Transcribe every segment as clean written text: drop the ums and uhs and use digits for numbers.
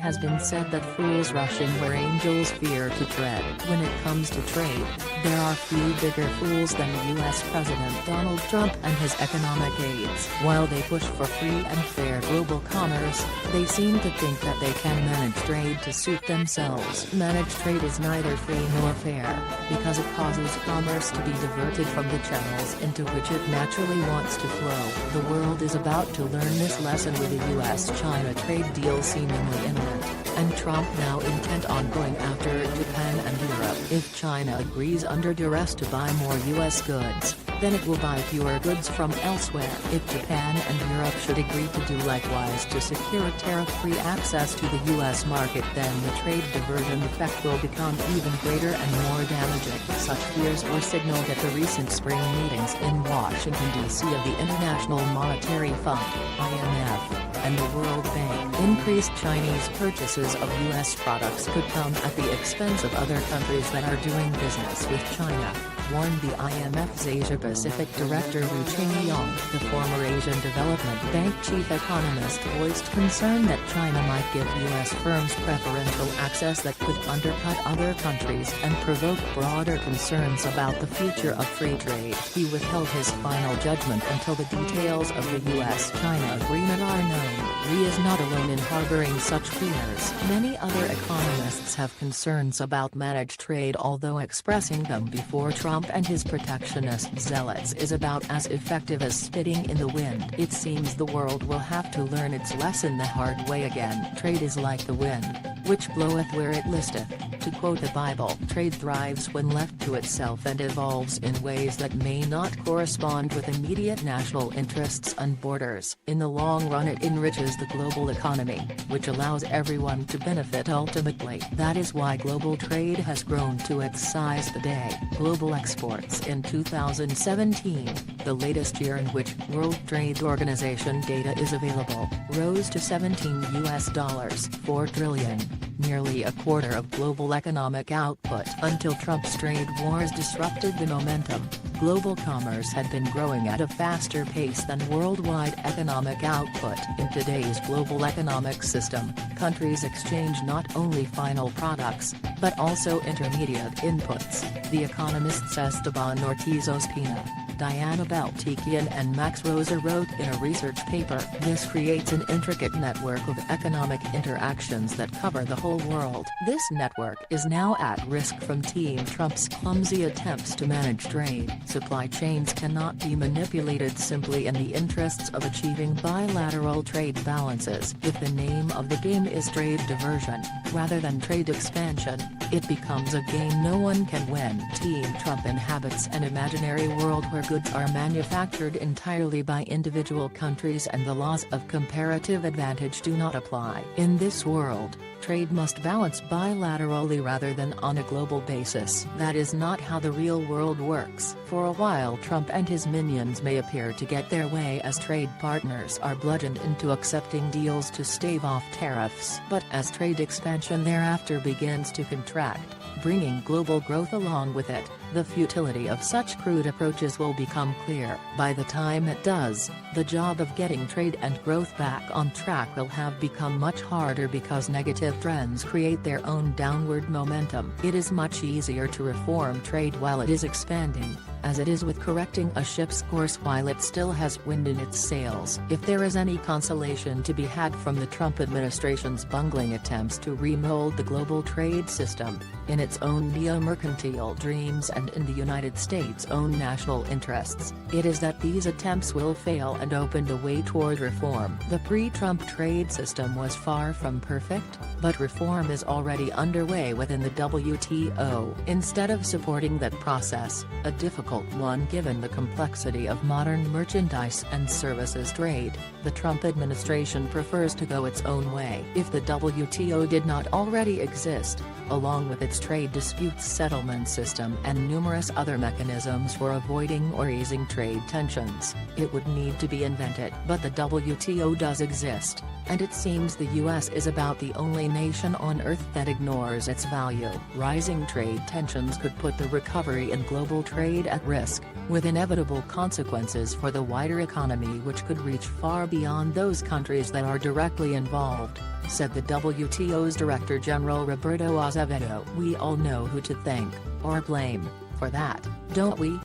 has been said that fools rush in where angels fear to tread. When it comes to trade, there are few bigger fools than U.S. President Donald Trump and his economic aides. While they push for free and fair global commerce, they seem to think that they can manage trade to suit themselves. Managed trade is neither free nor fair, because it causes commerce to be diverted from the channels into which it naturally wants to flow. The world is about to learn this lesson with the U.S.-China trade deal seemingly imminent, and Trump now intent on going after Japan and Europe. If China agrees under duress to buy more U.S. goods, then it will buy fewer goods from elsewhere. If Japan and Europe should agree to do likewise to secure tariff-free access to the U.S. market, then the trade diversion effect will become even greater and more damaging. Such fears were signaled at the recent spring meetings in Washington, D.C. of the International Monetary Fund (IMF) and the World Bank. Increased Chinese purchases of U.S. products could come at the expense of other countries that are doing business with China, warned the IMF's Asia-Pacific Director Wu Qingyong. The former Asian Development Bank chief economist voiced concern that China might give U.S. firms preferential access that could undercut other countries and provoke broader concerns about the future of free trade. He withheld his final judgment until the details of the U.S.-China agreement are known. Lee is not alone in harboring such fears. Many other economists have concerns about managed trade, although expressing them before Trump and his protectionist zealots is about as effective as spitting in the wind. It seems the world will have to learn its lesson the hard way again. Trade is like the wind, which bloweth where it listeth. To quote the Bible, trade thrives when left to itself and evolves in ways that may not correspond with immediate national interests and borders. In the long run, it enriches the global economy, which allows everyone to benefit ultimately. That is why global trade has grown to its size today. Global exports in 2017, the latest year in which World Trade Organization data is available, rose to $4 trillion, nearly a quarter of global economic output. Until Trump's trade wars disrupted the momentum, global commerce had been growing at a faster pace than worldwide economic output. In today's global economic system, countries exchange not only final products, but also intermediate inputs, the economists Esteban Ortiz Ospina, Diana Beltikian and Max Rosa wrote in a research paper. This creates an intricate network of economic interactions that cover the whole world. This network is now at risk from Team Trump's clumsy attempts to manage trade. Supply chains cannot be manipulated simply in the interests of achieving bilateral trade balances. If the name of the game is trade diversion, rather than trade expansion, it becomes a game no one can win. Team Trump inhabits an imaginary world where goods are manufactured entirely by individual countries and the laws of comparative advantage do not apply. In this world, trade must balance bilaterally rather than on a global basis. That is not how the real world works. For a while, Trump and his minions may appear to get their way as trade partners are bludgeoned into accepting deals to stave off tariffs. But as trade expansion thereafter begins to contract, bringing global growth along with it, the futility of such crude approaches will become clear. By the time it does, the job of getting trade and growth back on track will have become much harder because negative trends create their own downward momentum. It is much easier to reform trade while it is expanding, as it is with correcting a ship's course while it still has wind in its sails. If there is any consolation to be had from the Trump administration's bungling attempts to remold the global trade system, in its own neo-mercantile dreams and in the United States' own national interests, it is that these attempts will fail and open the way toward reform. The pre-Trump trade system was far from perfect, but reform is already underway within the WTO. Instead of supporting that process, a difficult one given the complexity of modern merchandise and services trade, the Trump administration prefers to go its own way. If the WTO did not already exist, along with its trade disputes settlement system and numerous other mechanisms for avoiding or easing trade tensions, it would need to be invented. But the WTO does exist, and it seems the U.S. is about the only nation on earth that ignores its value. Rising trade tensions could put the recovery in global trade at risk, with inevitable consequences for the wider economy which could reach far beyond those countries that are directly involved, said the WTO's Director General Roberto Azevedo. We all know who to thank, or blame, for that, don't we?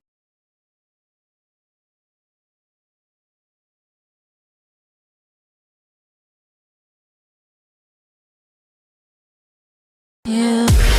Yeah.